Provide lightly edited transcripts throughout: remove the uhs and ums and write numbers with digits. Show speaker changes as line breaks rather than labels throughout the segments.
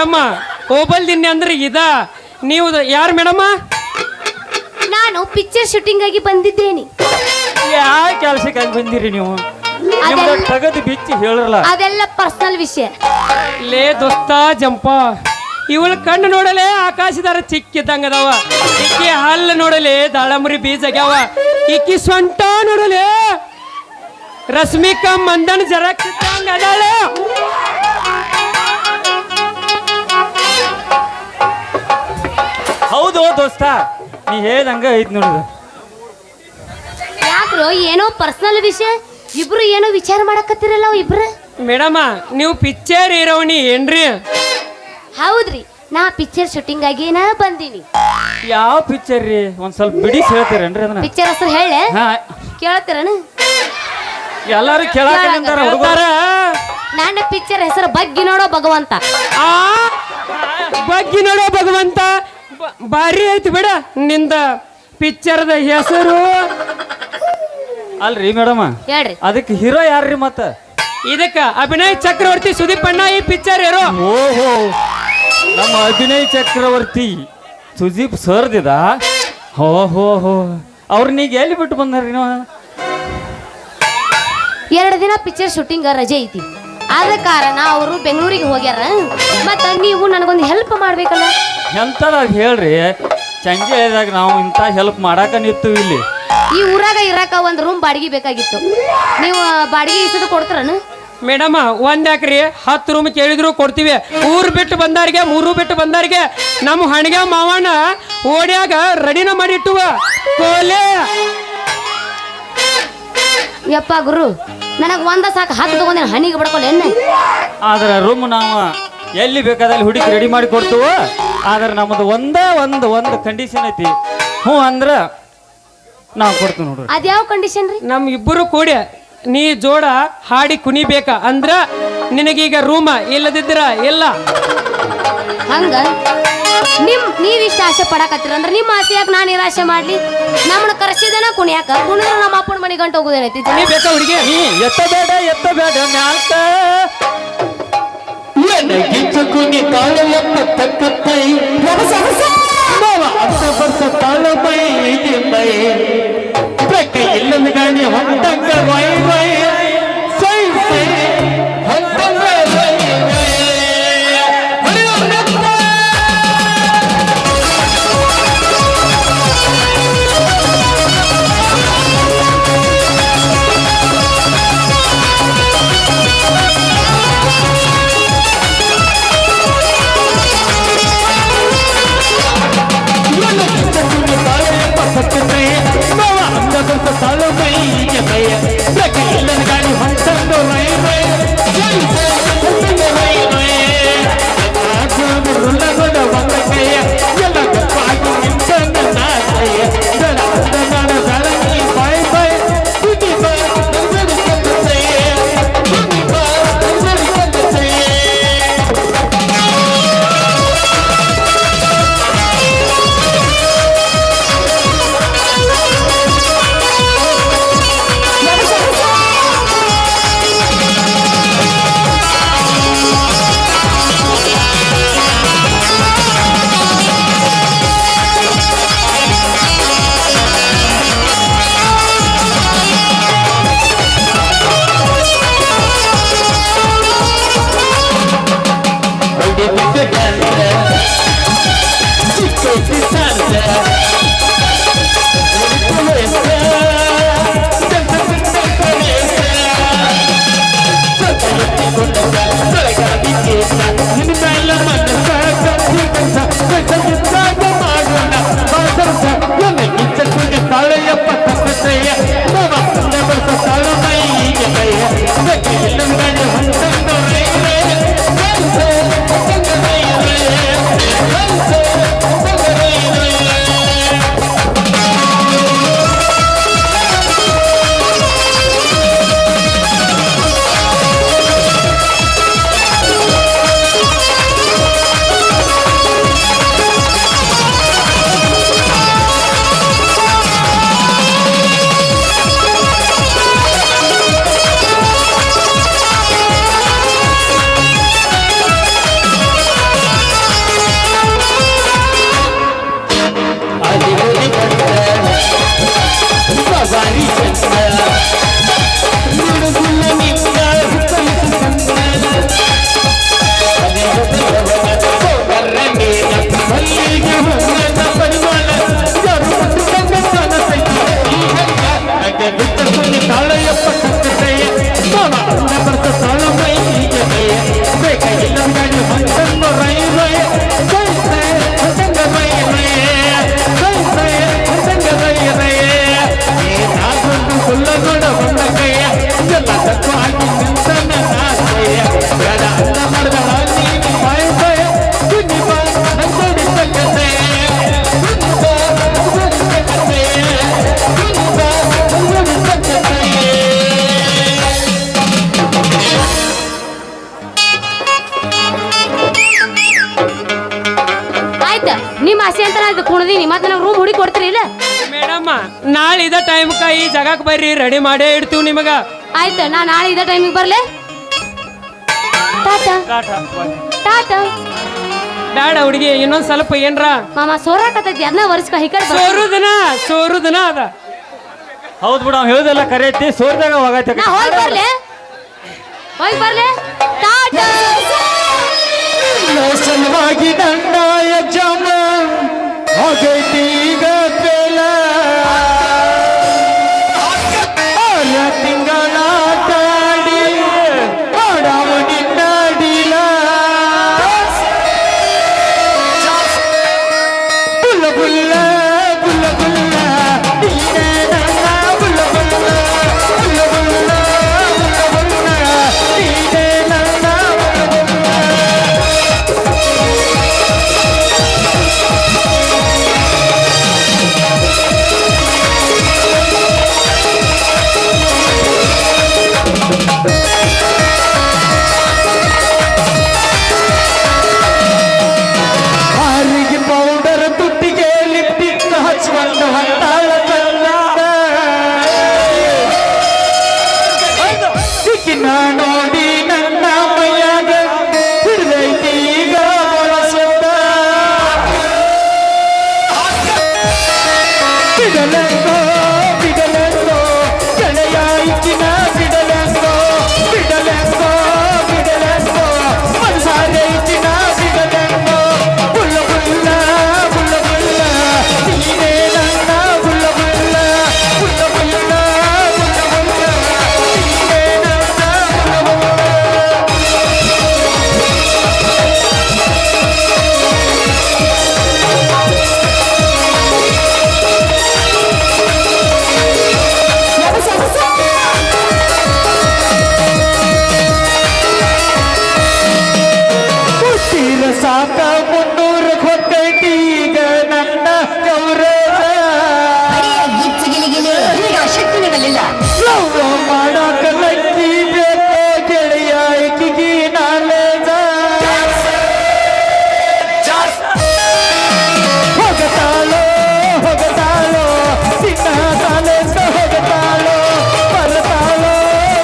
Madam ಹೋಬಲ್ದಿನ್ನಿ ಅಂದ್ರೆ ಇದ ನೀವು ಯಾರು ಮೇಡಮ್ಮ?
ನಾನು ಪಿಕ್ಚರ್ ಶೂಟಿಂಗ್ ಆಗಿ ಬಂದಿದ್ದೇನೆ.
ಯಾವ ಕೆಲ್ಸಕ್ಕೆ ಬಂದಿರಿ ನೀವು? ತಗದು ಬಿಚ್ಚಿ ಹೇಳಲ್ಲ,
ಅದೆಲ್ಲ ಪರ್ಸನಲ್ ವಿಷಯ.
ಲೇ ದೋಸ್ತ ಜಂಪ, ಇವಳ ಕಣ್ಣು ನೋಡಲೆ ಆಕಾಶದಾರ ಚಿಕ್ಕಿದ್ದಂಗ ಅದಾವ, ಇಕ್ಕಿ ಹಲ್ಲು ನೋಡಲೆ ದಾಳಂಬರಿ ಬೀಜ ಆಗ್ಯಾವ, ಇಕ್ಕಿ ಸೊಂಟ ನೋಡಲೆ ರಶ್ಮಿಕಾ ಮಂದನ್ ಜರಕ್ಕಿದ್ದಂಗ ಅದಾಳೆ.
ಹೌದು ದೋಸ್ತ, ನೀ ಹೇಳ್ದಂಗ ಐತ್ ನೋಡುದು.
ಯಾಕ್ರೋ ಏನೋ ಪರ್ಸನಲ್ ವಿಷಯ, ಇಬ್ರು ಏನೋ ವಿಚಾರ ಮಾಡಕತ್ತಿರಲ್ಲ ಇಬ್ರು.
ಮೇಡಮ ನೀವು ಪಿಕ್ಚರ್ ಹೀರೋಣಿ ಏನ್ರಿ?
ಹೌದ್ರಿ, ನಾ ಪಿಕ್ಚರ್ ಶೂಟಿಂಗ್ ಆಗಿ ನಾ ಬಂದೀನಿ.
ಯಾವ ಪಿಕ್ಚರ್ ರೀ? ಒಂದ್ ಸ್ವಲ್ಪ ಬಿಡಿಸಿ ಹೇಳ್ತೀರೇನ್ರಿ ಅದನ್ನ?
ಪಿಕ್ಚರ್ ಹೆಸರು ಹೇಳೆ ಕೇಳ್ತೀರನ?
ಎಲ್ಲಾರು ಕೇಳಾಕಂತಾರ ಹುಡುಗರ.
ನನ್ನ ಪಿಕ್ಚರ್ ಹೆಸರು ಬಗ್ಗಿ ನೋಡೋ ಭಗವಂತ.
ಬಗ್ಗಿ ನೋಡೋ ಭಗವಂತ ಬಾರಿ ಐತಿ ಬಿಡ ನಿಂದ ಪಿಕ್ಚರ್ದ ಹೆಸರು.
ಅಲ್ರಿ ಮೇಡಮ್,
ಹೇಳ್ರಿ
ಅದಕ್ಕೆ ಹೀರೋ ಯಾರ್ರಿ ಮತ್ತ?
ಇದಕ್ಕ ಅಭಿನಯ್ ಚಕ್ರವರ್ತಿ ಸುದೀಪ್ ಅಣ್ಣ ಈ ಪಿಕ್ಚರ್ ಹೀರೋ.
ಓಹೋ, ನಮ್ಮ ಅಭಿನಯ್ ಚಕ್ರವರ್ತಿ ಸುದೀಪ್ ಸರ್ದಿದ. ಹೋ ಹೋ ಹೋ, ಅವ್ರನ್ನೀಗ ಎಲ್ಲಿ ಬಿಟ್ಟು ಬಂದಾರ್ರಿ ನೀವು?
2 ದಿನ ಪಿಕ್ಚರ್ ಶೂಟಿಂಗ್ ರಜೆ ಐತಿ, ಆದ ಕಾರಣ ಅವರು ಬೆಂಗಳೂರಿಗೆ ಹೋಗ್ಯಾರ. ಮತ್ತ ನೀವು ನನಗೊಂದು ಹೆಲ್ಪ್ ಮಾಡ್ಬೇಕಲ್ಲ.
ಎಂತದ ಹೇಳ್ರಿ, ಚಂಗೆದಾಗ ನಾವು ಇಂಥ ಹೆಲ್ಪ್ ಮಾಡಾಕ ನಿಂತು ಇಲ್ಲಿ.
ಈ ಊರಾಗ ಇರಾಕ ಒಂದು ರೂಮ್ ಬಾಡಿಗೆ ಬೇಕಾಗಿತ್ತು, ನೀವು ಬಾಡಿಗೆ ಇಸದು ಕೊಡ್ತಾರನ?
ಮೇಡಮ್ ಒಂದ್ ಯಾಕ್ರಿ 10 ರೂಮ್ ಕೇಳಿದ್ರು ಕೊಡ್ತೀವಿ. ಊರ್ ಬಿಟ್ಟು ಬಂದಾರಿಗೆ 3 ಬಿಟ್ಟು ಬಂದಾರಿಗೆ ನಮ್ಮ ಹಣಿಗೆ ಮಾವನ ಓಡ್ಯಾಗ ರೆಡಿನ ಮಾಡಿಟ್ಟುವ ಕೋಲೆ.
ಯಪ್ಪ ಗುರು, ನನಗೆ ಒಂದ ಸಾಕು 10 ತಗೊಂಡಿನ ಹಣಿಗೆ ಬಡ್ಕೊಲ್ಲ ಎನ್ನ.
ಆದ್ರೆ ರೂಮ್ ನಾವು ಎಲ್ಲಿ ಬೇಕಾದಲ್ಲಿ ಹುಡುಕಿ ರೆಡಿ ಮಾಡಿ ಕೊಡ್ತೀವ. ಆದ್ರೆ ನಮ್ಮದು ಒಂದೇ ಒಂದು ಕಂಡೀಷನ್ ಐತಿ. ಹ್ಞೂ ಅಂದ್ರ ನಾವು ಕೊಡ್ತೀವಿ ನೋಡ್ರಿ.
ಅದ್ಯಾವ ಕಂಡೀಷನ್ ರೀ?
ನಮ್ ಇಬ್ಬರು ಕೂಡಿ ನೀ ಜೋಡ ಹಾಡಿ ಕುಣಿಬೇಕ ಅಂದ್ರ ನಿನಗೀಗ ರೂಮ, ಇಲ್ಲದಿದ್ರ ಇಲ್ಲ.
ಹಂಗ ನೀವಿಷ್ಟ ಆಸೆ ಪಡಕತ್ತೀರ ಅಂದ್ರೆ ನಿಮ್ಮ ಆಸೆ ಯಾಕೆ ನಾನು ನಿರಾಶೆ ಮಾಡ್ಲಿ? ನಮ್ಮನ್ನ ಕರೆಸಿದನ ಕುಣಿಯಾಕ, ಕುಣಿದ್ರೆ ನಮ್ಮ ಅಪ್ಪನ ಮನೆ ಗಂಟು ಹೋಗುದೇನೈತಿ.
ಕುಣಿಬೇಕಾ ಹುಡುಗಿ?
ಎತ್ತ ಬೇಡ ಮ್ಯಾಲ್ಕ
ಕುನಿ ತಾಳಪ್ಪ ತಕ್ಕತ್ತೈ ವರ್ಷ ತಾಳಮೈ ಮೈ ಬೆಕ್ಕ ಇಲ್ಲದ ಗಾಣಿ ಹೊಂಟಂಗ ವೈ ವೈ ಸೈ ಸೈ ಹೊಂಟಂಗ ವೈ ವೈ.
ಆಯ್ತ ನಿಮ್ಮ ಆಸೆ ಅಂತ ನಾ ಇದು ಕುಣದೀನಿ ಮತ್ತೆ ನನಗೆ ರೂಮ್ ಹುಡುಕಿ ಕೊಡ್ತೀರಿ ಇಲ್ಲ
ಮೇಡಮ್ಮ ನಾಳೆ ಇದ ಟೈಮ್ಕ ಈ ಜಾಗಕ್ಕೆ ಬರ್ರಿ ರೆಡಿ ಮಾಡೇ ಇಡ್ತೀವಿ ನಿಮಗ
ಆಯ್ತ ನಾ ನಾಳೆ ಇದೇ ಟೈಮಿಗೆ ಬರ್ಲೆ ಟಾಟಾ ಟಾಟಾ
ಬ್ಯಾಡ ಹುಡುಗಿ ಇನ್ನೊಂದ್ ಸ್ವಲ್ಪ ಏನ್ರ
ಮಾಮ ಸೋರಾಕತ್ತೈತಿ ಅದನ್ನ ವರ್ಷ ಹಿಕಡ್
ಸೋರುದನ ಅದ
ಹೌದ್ ಬಿಡ ಅವ್ನು ಹೇಳುದೆಲ್ಲ ಕರೆ ಐತಿ ಸೋರ್ದಾಗ ಹೋಗೈತೆ
ನಾ ಹೋಗಿ ಬರ್ಲೆ ಟಾಟಾ
ಸಲುವಾಗಿ ನನ್ನ ಎಕ್ಸಾಮ್ ಆಗೈತಿ ಈಗ ಫೇಲ 6 ತಿಂಗಳ ಆಟಾಡಿ ಮಾಡಾವ ನಿನ್ನ ಡೀಲ ಬುಲ್ಲ ಬುಲ್ಲ ಬುಲ್ಲ ಬುಲ್ಲ ನೀನೇ ನನ್ನ ಬುಲ್ಲ ಬುಲ್ಲ ಬುಲ್ಲ ಬುಲ್ಲ ಬುಲ್ಲ ಬುಲ್ಲ ನೀನೇ ನನ್ನ ಬುಲ್ಲ ಬುಲ್ಲ ಹಾರಿಗೆ ಪೌಡರ್ ತುಟ್ಟಿಗೆ ಲಿಪ್ಟಿಕ್ ಹಚ್ಕೊಂಡು ಹತ್ತಾಳ ಸಿಕ್ಕಿನ ನೋಡಿ ನನ್ನ ಮೈಯಾಗ ಹಿಡ್ದೈತಿ ಈಗ ಬಳಸುತ್ತ ಬಿಡಲೆಂಗೋ ಬಿಡಲೆಂಗೋ ಗೆಳೆಯ ಇಚ್ಚಿನ ಬಿಡಲೆಂಗೋ ಬಿಡಲೆಂಗೋ ಬಿಡಲೆಂಗೋ ಮನಸಾರೆ ಇಚ್ಚಿನ ಬಿಡಲೆಂಗೋ ಬುಲ್ಲ ಬುಲ್ಲ ಬುಲ್ಲ ಬುಲ್ಲ ನೀನೇ ನನ್ನ ಬುಲ್ಲ ಬುಲ್ಲ ಬುಲ್ಲ ಬುಲ್ಲ ಬುಲ್ಲ ಬುಲ್ಲ ನೀನೇ ನನ್ನ ಬುಲ್ಲ ಬುಲ್ಲ ಹುಟ್ಟಿರ ಸಾಕ 300 ಹೊತ್ತೈತಿ ಈಗ ನನ್ನ ಗೌರವ ಲವ್ ಮಾಡಾಕ ಲಕ್ಕಿ ಬೇಕು ಗೆಳೆಯ ಈಕಿಗೆ ನಾಲೇಜ ಹೋಗತಾಳೋ ಹೋಗತಾಳೋ ಸಿನ್ನ ಕಾಲೇಜ್ ಹೋಗತಾಳೋ ಬರ್ತಾಳೋ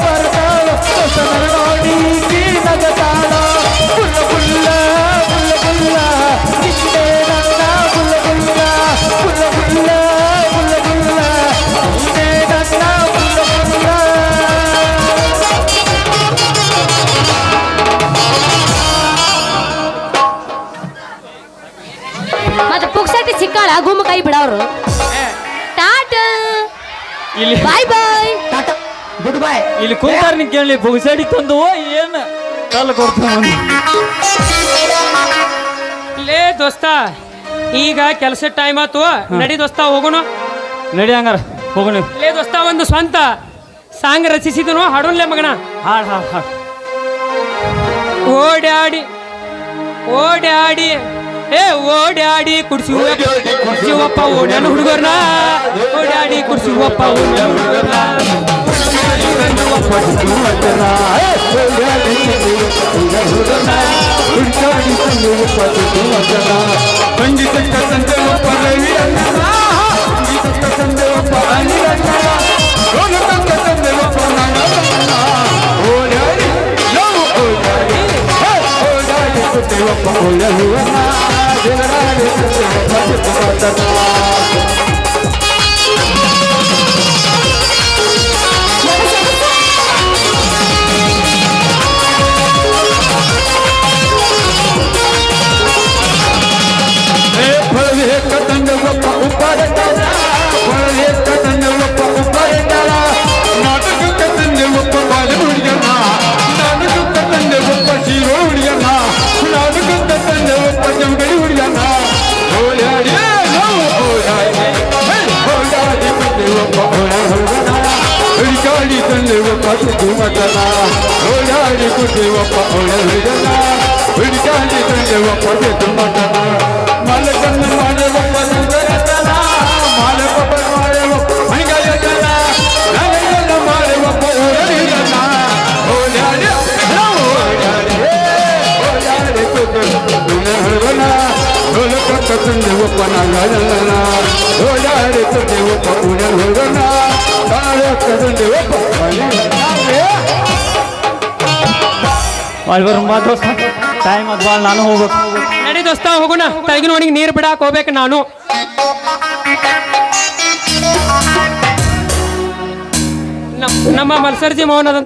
ಬರ್ತಾಳೋ ಹೊಸನ ನೋಡಿ ಈಕಿ ನಗತಾಳೋ ಬುಲ್ಲ ಬುಲ್ಲ ಬುಲ್ಲ ಬುಲ್ಲ ನಿನ್ನೆ ನನ್ನ ಬುಲ್ಲ ಬುಲ್ಲ ಬುಲ್ಲ ಬುಲ್ಲ ಬುಲ್ಲ ಬುಲ್ಲ ನೀನೇ ನನ್ನ ಬುಲ್ಲ ಬುಲ್ಲ
ಮತ್ತೆ ಪುಕ್ಸಟ್ಟಿ ಸಿಕ್ಕಾಳ ಗುಮ್ಮ ಕೈ ಬಿಡವ್ರು ಟಾಟಾ
ಇಲ್ಲಿ
ಬಾಯ್ ಬಾಯ್
ಗುಡ್ ಬೈ
ಇಲ್ಲಿ ಕುಂತಾರ ನೀ ಕೇಳಿ ಬುಗ್ಸಡಿ ತಂದು ಏನ್ ಕಾಲ ಕೊಡ್ತಾನ
ಲೇ ದೋಸ್ತ ಈಗ ಕೆಲಸ ಟೈಮ್ ಆತು ನಡಿ ದೋಸ್ತ ಹೋಗೋಣ
ನಡಿ ಹಂಗಾರ ಹೋಗೋಣ
ಲೇ ದೋಸ್ತ ಒಂದು ಸ್ವಂತ ಸಾಂಗ್ ರಚಿಸಿದನು ಹಾಡೋನ್ಲೇ ಮಗನ
ಹಾಡ್ ಹಾಡ್ ಹಾಡ್
ಓಡಾಡಿ ಓಡಾಡಿ ಏ ಓಡಾಡಿ ಕುಡ್ಸುವಪ್ಪ ಓಡ್ಯಾನ ಹುಡುಗರ್ನ ಓಡಾಡಿ ಕುಡ್ಸುವಪ್ಪ ಓಡ್ಯಾನ ಹುಡುಗರ್ನ
ಖಂಡಿತ ತಂದೆ ಒಬ್ಬ ರವಿ ಅಣ್ಣ ಖಂಡಿತ ತಂದೆ ಒಬ್ಬ ಅನಿಲ್ ಅಣ್ಣ ತಂದೆ ಒಬ್ಬ ನನ್ನ ಓಡಾಡಿ ಓಡಾಡಿ ಓಡಾಡಿ ಕುಟ್ಟಿ ಒಬ್ಬ ಓಡಹುವನ ಜನರಾಡಿ ಫಳವೆ ತಂದೆ ಒಬ್ಬ ಉಪ್ಪಾರಂತಾಳ ಫಳವೆ ತಂದೆ ಒಬ್ಬ ಉಪ್ಪಾರಂತಾಳ ನಾಟಕಕ್ಕೆ ತಂದೆ ಒಬ್ಬ ಬಾಲೆ ಹುಡುಗನ ನಾಟಕಕ್ಕೆ ತಂದೆ ಒಬ್ಬ ಶೀರೋ ಹುಡುಗನ ನಾಟಕಕ್ಕೆ ತಂದೆ ಒಬ್ಬ ಜಂಗಡಿ ಹುಡುಗನ ಓಡಾಡಿ ಓಡಾಡಿ ಓಡಾಡಿ ತಂದೆ ಒಬ್ಬ ಹುಡುಗನ ಹುಡುಗಾಡಿ ತಂದೆ ಒಬ್ಬ ಸುಮತನ ಓಡಾಡಿ ಕುಟ್ಟಿ ಒಬ್ಬ ಹುಡುಗನ ಹುಡುಗಾಡಿ ತಂದೆ ಒಬ್ಬ ಸುಮತನ ಮಾಲಕನ್ನ ಮಾಡೆ ಒಬ್ಬ ಸುಂದರತನ ಮಾಲಕೊಬ್ಬ ಮಾಡೆ ಒಬ್ಬ ಮೈಗಾಯತನ ನಗನ್ನ ಮಾಡೆ ಒಬ್ಬ ಊರಲಿಗನ ಓಡಾಡಿ ಓಡಾಡಿ ಓಡಾಡಿ ಕುಟ್ಟಿ ಹುಡುಗನ ನಗನ ಓಡಾಡುತ್ತದೆ ಒಬ್ಬ ಉಡಲ್ ಹೋಗೋಣ ಕಾಲಕ್ಕದಂಡೆ ಒಬ್ಬ
ಅಲ್ಲಿ ಬರೋಣ ಬಾ ದೋಸ್ತ ಟೈಮ್ ಅದು ಭಾಳ ನಾನು ಹೋಗ್ಬೇಕು
ನಡಿ ದೋಸ್ತ ಹೋಗೋಣ ತಳಗಿನ ಒಣಗಿ ನೀರು ಬಿಡಾಕ್ ಹೋಗ್ಬೇಕು ನಾನು ನಮ್ಮ ಮಲ್ಸರ್ಜಿ ಮೌನದ